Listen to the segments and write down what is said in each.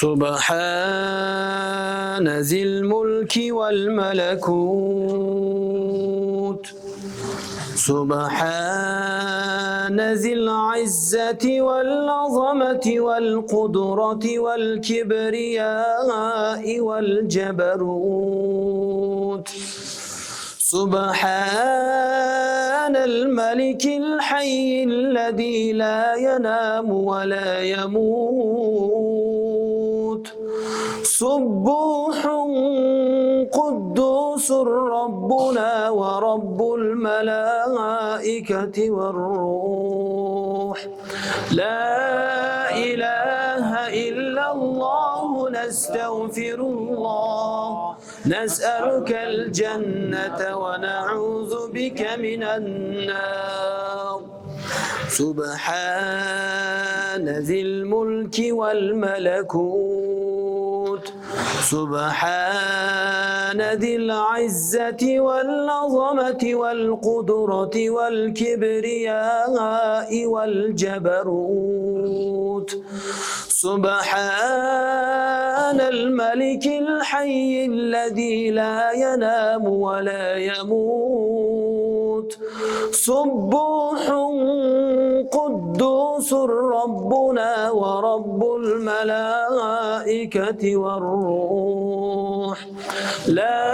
سبحان ذي الملك والملكوت سبحان ذي العزة والعظمة والقدرة والكبرياء والجبروت سبحان الملك الحي الذي لا ينام ولا يموت سبوح قدوس ربنا ورب الملائكة والروح لا إله إلا الله نستغفر الله نسألك الجنة ونعوذ بك من النار سبحان ذي الملك والملكوت سبحان ذي العزة والعظمة والقدرة والكبرياء والجبروت سبحان الملك الحي الذي لا ينام ولا يموت سبوح قدوس ربنا ورب الملائكة والروح لا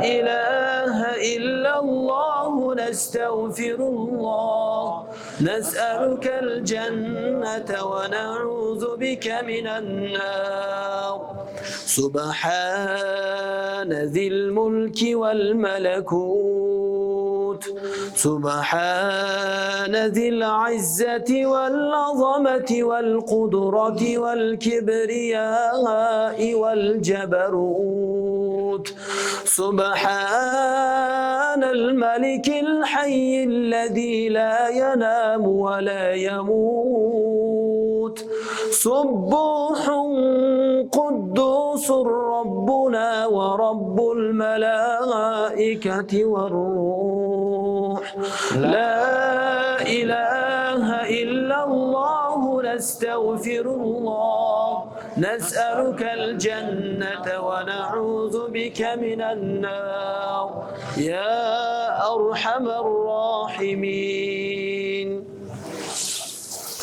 إله إلا الله نستغفر الله نسألك الجنة ونعوذ بك من النار سبحان ذي الملك والملكوت سبحان ذي العزة والعظمة والقدرة والكبرياء والجبروت سبحان الملك الحي الذي لا ينام ولا يموت سبوح قدوس ربنا ورب الملائكة والروح لا إله إلا الله نستغفر الله نسألك الجنة ونعوذ بك من النار يا أرحم الراحمين.